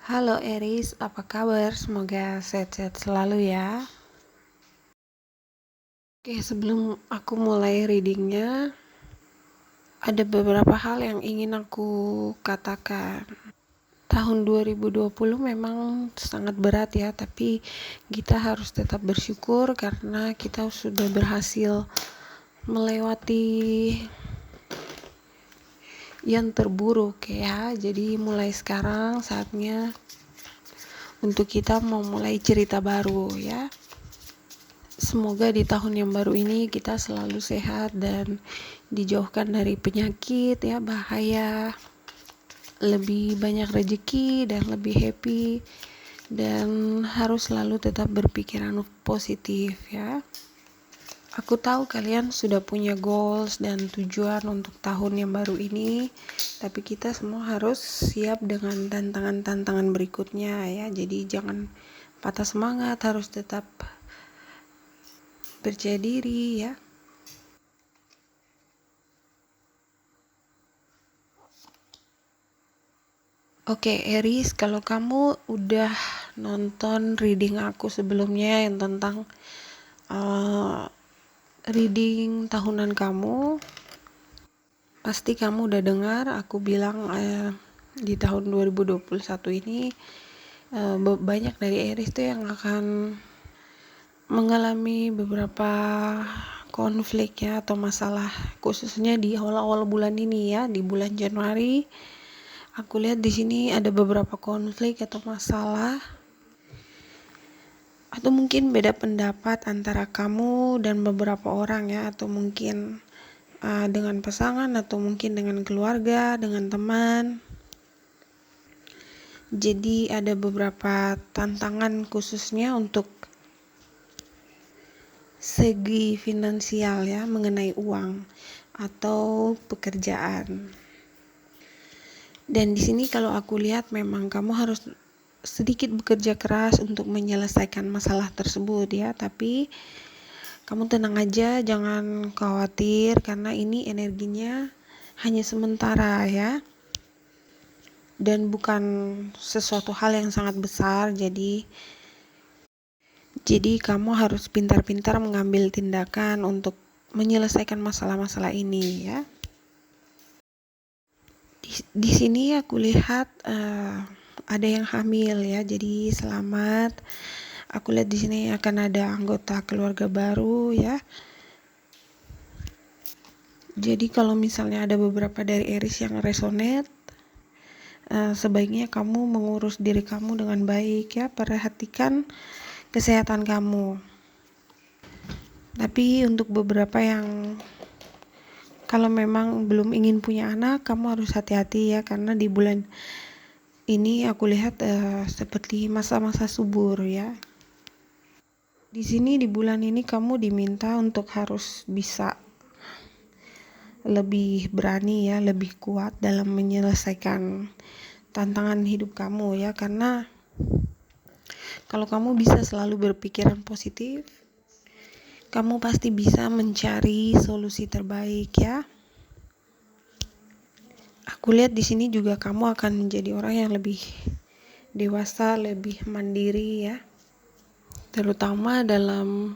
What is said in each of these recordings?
Halo Eris, apa kabar? Semoga sehat-sehat selalu ya. Oke, sebelum aku mulai readingnya, ada beberapa hal yang ingin aku katakan. Tahun 2020 memang sangat berat ya, tapi kita harus tetap bersyukur karena kita sudah berhasil melewati yang terburuk ya. Jadi mulai sekarang saatnya untuk kita memulai cerita baru ya. Semoga di tahun yang baru ini kita selalu sehat dan dijauhkan dari penyakit ya, bahaya, lebih banyak rezeki dan lebih happy, dan harus selalu tetap berpikiran positif ya. Aku tahu kalian sudah punya goals dan tujuan untuk tahun yang baru ini, tapi kita semua harus siap dengan tantangan-tantangan berikutnya ya. Jadi jangan patah semangat, harus tetap percaya diri ya. Oke, Eris, kalau kamu udah nonton reading aku sebelumnya yang tentang reading tahunan kamu, pasti kamu udah dengar aku bilang di tahun 2021 ini banyak dari Eris tuh yang akan mengalami beberapa konflik ya atau masalah, khususnya di awal-awal bulan ini ya, di bulan Januari. Aku lihat di sini ada beberapa konflik atau masalah, atau mungkin beda pendapat antara kamu dan beberapa orang ya, atau mungkin dengan pasangan, atau mungkin dengan keluarga, dengan teman. Jadi ada beberapa tantangan khususnya untuk segi finansial ya, mengenai uang atau pekerjaan. Dan di sini kalau aku lihat memang kamu harus sedikit bekerja keras untuk menyelesaikan masalah tersebut ya, tapi kamu tenang aja, jangan khawatir karena ini energinya hanya sementara ya, dan bukan sesuatu hal yang sangat besar. Jadi kamu harus pintar-pintar mengambil tindakan untuk menyelesaikan masalah-masalah ini ya. Di sini aku lihat ada yang hamil ya, jadi selamat. Aku lihat di sini akan ada anggota keluarga baru ya. Jadi kalau misalnya ada beberapa dari Eris yang resonate, sebaiknya kamu mengurus diri kamu dengan baik ya, perhatikan kesehatan kamu. Tapi untuk beberapa yang kalau memang belum ingin punya anak, kamu harus hati-hati ya, karena di bulan ini aku lihat seperti masa-masa subur ya. Di sini di bulan ini kamu diminta untuk harus bisa lebih berani ya, lebih kuat dalam menyelesaikan tantangan hidup kamu ya, karena kalau kamu bisa selalu berpikiran positif, kamu pasti bisa mencari solusi terbaik ya. Aku lihat di sini juga kamu akan menjadi orang yang lebih dewasa, lebih mandiri ya, terutama dalam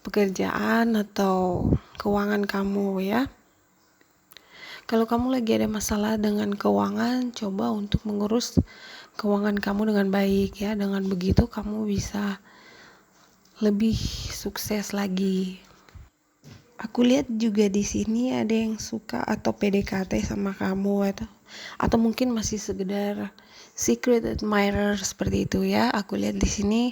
pekerjaan atau keuangan kamu ya. Kalau kamu lagi ada masalah dengan keuangan, coba untuk mengurus keuangan kamu dengan baik ya. Dengan begitu kamu bisa lebih sukses lagi. Aku lihat juga di sini ada yang suka atau PDKT sama kamu, atau mungkin masih sekedar secret admirer seperti itu ya. Aku lihat di sini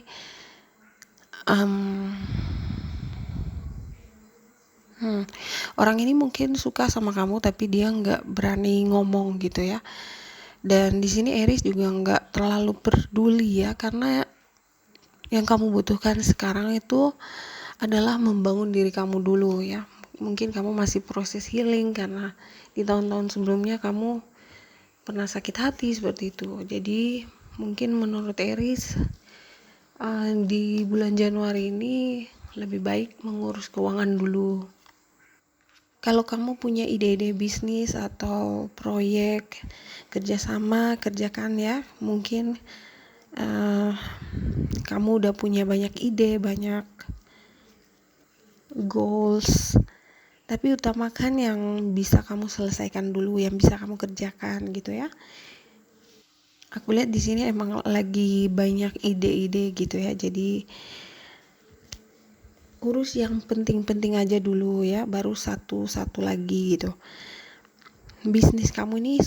orang ini mungkin suka sama kamu tapi dia nggak berani ngomong gitu ya. Dan di sini Eris juga nggak terlalu peduli ya, karena yang kamu butuhkan sekarang itu adalah membangun diri kamu dulu ya. Mungkin kamu masih proses healing karena di tahun-tahun sebelumnya kamu pernah sakit hati seperti itu. Jadi mungkin menurut Eris di bulan Januari ini lebih baik mengurus keuangan dulu. Kalau kamu punya ide-ide bisnis atau proyek kerjasama, kerjakan ya. Mungkin kamu udah punya banyak ide, banyak goals, tapi utamakan yang bisa kamu selesaikan dulu, yang bisa kamu kerjakan gitu ya. Aku lihat di sini emang lagi banyak ide-ide gitu ya, jadi urus yang penting-penting aja dulu ya, baru satu-satu lagi gitu. Bisnis kamu ini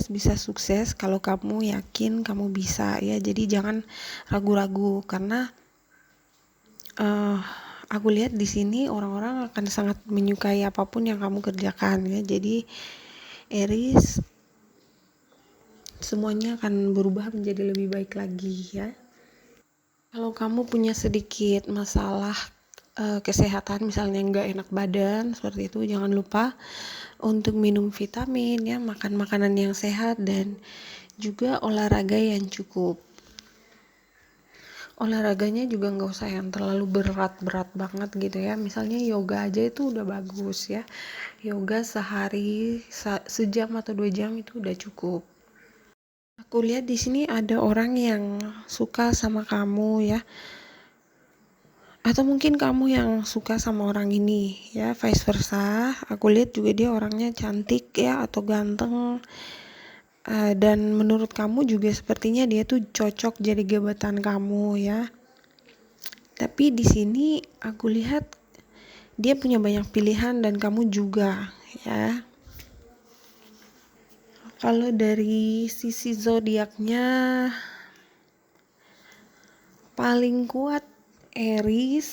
bisa sukses kalau kamu yakin kamu bisa ya, jadi jangan ragu-ragu karena aku lihat di sini orang-orang akan sangat menyukai apapun yang kamu kerjakan ya. Jadi Aries, semuanya akan berubah menjadi lebih baik lagi ya. Kalau kamu punya sedikit masalah kesehatan, misalnya nggak enak badan seperti itu, jangan lupa untuk minum vitamin ya, makan makanan yang sehat, dan juga olahraga yang cukup. Olahraganya juga nggak usah yang terlalu berat-berat banget gitu ya, misalnya yoga aja itu udah bagus ya. Yoga sehari sejam atau 2 jam itu udah cukup. Aku lihat di sini ada orang yang suka sama kamu ya, atau mungkin kamu yang suka sama orang ini ya, vice versa. Aku lihat juga dia orangnya cantik ya atau ganteng, dan menurut kamu juga sepertinya dia tuh cocok jadi gebetan kamu ya. Tapi di sini aku lihat dia punya banyak pilihan dan kamu juga ya. Kalau dari sisi zodiaknya paling kuat Aries,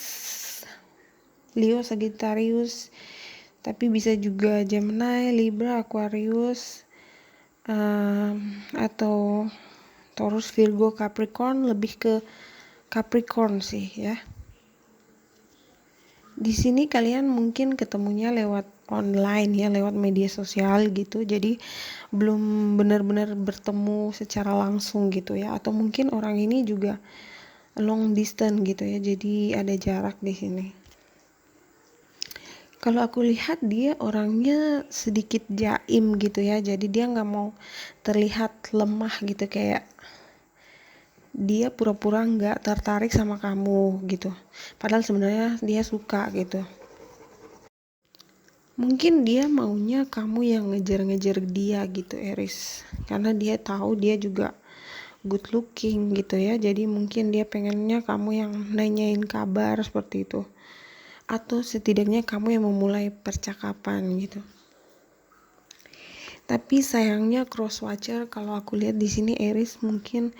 Leo, Sagittarius, tapi bisa juga Gemini, Libra, Aquarius, atau Taurus, Virgo, Capricorn. Lebih ke Capricorn sih ya. Di sini kalian mungkin ketemunya lewat online ya, lewat media sosial gitu, jadi belum benar-benar bertemu secara langsung gitu ya, atau mungkin orang ini juga long distance gitu ya, jadi ada jarak di sini. Kalau aku lihat dia orangnya sedikit jaim gitu ya, jadi dia nggak mau terlihat lemah gitu, kayak dia pura-pura nggak tertarik sama kamu gitu, padahal sebenarnya dia suka gitu. Mungkin dia maunya kamu yang ngejar-ngejar dia gitu Aries, karena dia tahu dia juga good looking gitu ya, jadi mungkin dia pengennya kamu yang nanyain kabar seperti itu, atau setidaknya kamu yang memulai percakapan gitu. Tapi sayangnya cross watcher, kalau aku lihat di sini Aries mungkin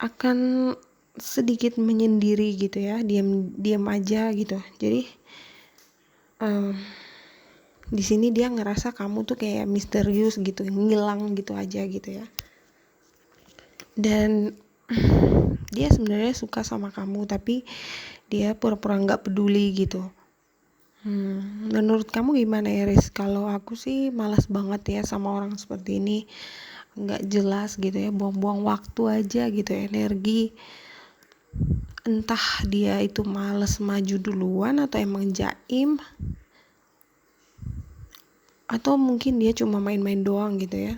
akan sedikit menyendiri gitu ya, diam aja gitu. Jadi di sini dia ngerasa kamu tuh kayak misterius gitu, ngilang gitu aja gitu ya. Dan dia sebenarnya suka sama kamu, tapi dia pura-pura nggak peduli gitu. Menurut kamu gimana Aries? Kalau aku sih malas banget ya sama orang seperti ini, nggak jelas gitu ya, buang-buang waktu aja gitu, energi. Entah dia itu males maju duluan atau emang jaim, atau mungkin dia cuma main-main doang gitu ya.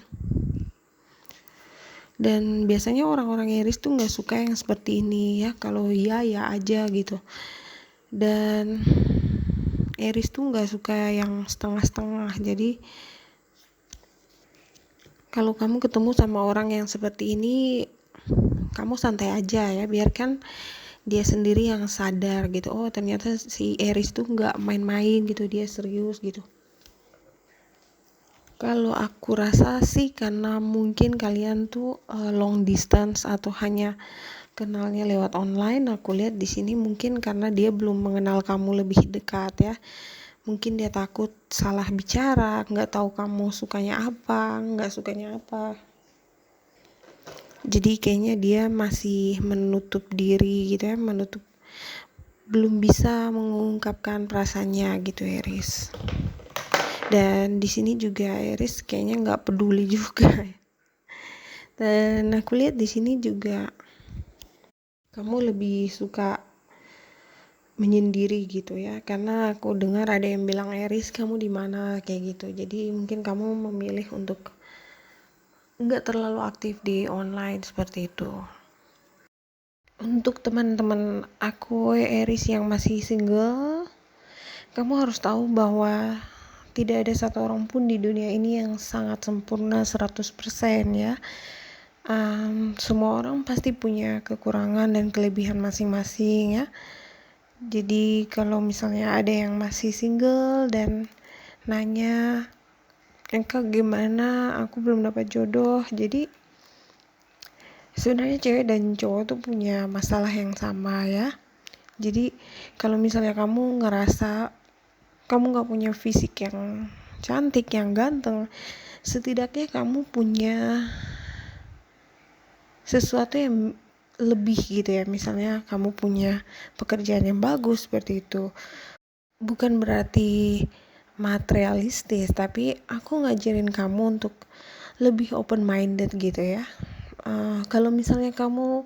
Dan biasanya orang-orang Aries tuh nggak suka yang seperti ini ya, kalau ya aja gitu. Dan Aries tuh nggak suka yang setengah-setengah, jadi kalau kamu ketemu sama orang yang seperti ini, kamu santai aja ya, biarkan dia sendiri yang sadar gitu, oh ternyata si Aries tuh nggak main-main gitu, dia serius gitu. Kalau aku rasa sih karena mungkin kalian tuh long distance atau hanya kenalnya lewat online. Aku lihat di sini mungkin karena dia belum mengenal kamu lebih dekat ya. Mungkin dia takut salah bicara, nggak tahu kamu sukanya apa, nggak sukanya apa. Jadi kayaknya dia masih menutup diri gitu ya, belum bisa mengungkapkan perasaannya gitu Aries. Dan di sini juga Aries kayaknya nggak peduli juga. Dan aku lihat di sini juga kamu lebih suka menyendiri gitu ya, karena aku dengar ada yang bilang, Eris kamu di mana kayak gitu. Jadi mungkin kamu memilih untuk nggak terlalu aktif di online seperti itu. Untuk teman-teman aku Eris yang masih single, kamu harus tahu bahwa tidak ada satu orang pun di dunia ini yang sangat sempurna 100% ya. Semua orang pasti punya kekurangan dan kelebihan masing-masing ya. Jadi kalau misalnya ada yang masih single dan nanya, Kak gimana, aku belum dapat jodoh. Jadi sebenarnya cewek dan cowok tuh punya masalah yang sama ya. Jadi kalau misalnya kamu ngerasa kamu gak punya fisik yang cantik, yang ganteng, setidaknya kamu punya sesuatu yang lebih gitu ya. Misalnya kamu punya pekerjaan yang bagus seperti itu. Bukan berarti materialistis, tapi aku ngajarin kamu untuk lebih open minded gitu ya. Kalau misalnya kamu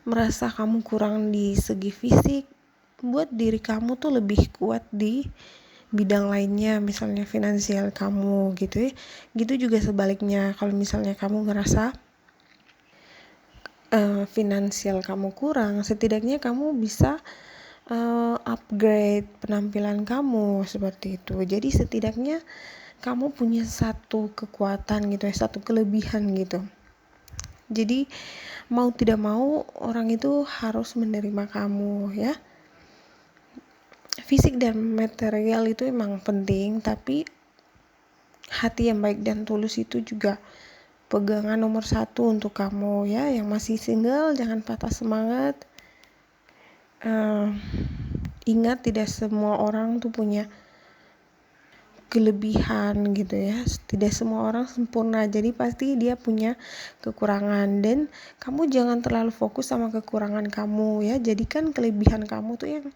merasa kamu kurang di segi fisik, buat diri kamu tuh lebih kuat di bidang lainnya, misalnya finansial kamu gitu ya. Gitu juga sebaliknya, kalau misalnya kamu ngerasa finansial kamu kurang, setidaknya kamu bisa upgrade penampilan kamu seperti itu. Jadi setidaknya kamu punya satu kekuatan gitu ya, satu kelebihan gitu. Jadi mau tidak mau orang itu harus menerima kamu ya. Fisik dan material itu emang penting, tapi hati yang baik dan tulus itu juga pegangan nomor 1 untuk kamu ya. Yang masih single jangan patah semangat. Ingat tidak semua orang tuh punya kelebihan gitu ya. Tidak semua orang sempurna, jadi pasti dia punya kekurangan, dan kamu jangan terlalu fokus sama kekurangan kamu ya. Jadikan kelebihan kamu tuh yang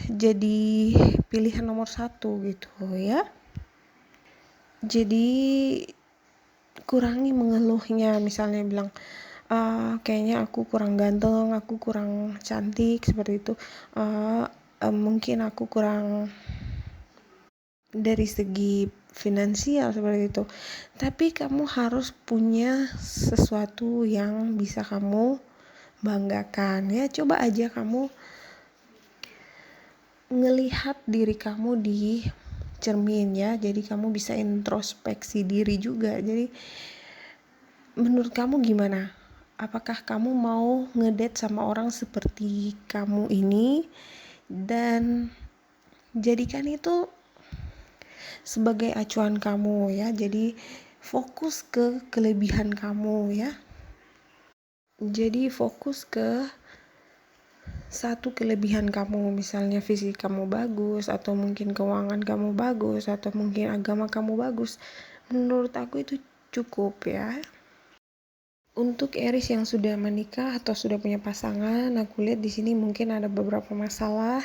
jadi pilihan nomor 1 gitu ya. Jadi kurangi mengeluhnya, misalnya bilang kayaknya aku kurang ganteng, aku kurang cantik seperti itu, mungkin aku kurang dari segi finansial seperti itu. Tapi kamu harus punya sesuatu yang bisa kamu banggakan ya. Coba aja kamu ngelihat diri kamu di cermin ya. Jadi kamu bisa introspeksi diri juga. Jadi menurut kamu gimana? Apakah kamu mau ngedate sama orang seperti kamu ini, dan jadikan itu sebagai acuan kamu ya. Jadi fokus ke kelebihan kamu ya. Jadi fokus ke satu kelebihan kamu, misalnya fisik kamu bagus, atau mungkin keuangan kamu bagus, atau mungkin agama kamu bagus. Menurut aku itu cukup ya. Untuk Eris yang sudah menikah atau sudah punya pasangan, aku lihat di sini mungkin ada beberapa masalah,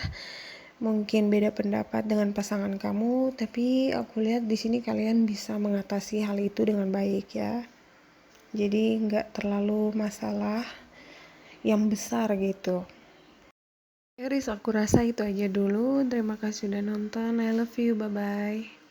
mungkin beda pendapat dengan pasangan kamu, tapi aku lihat di sini kalian bisa mengatasi hal itu dengan baik ya. Jadi nggak terlalu masalah yang besar gitu. Eris, aku rasa itu aja dulu. Terima kasih sudah nonton. I love you. Bye bye.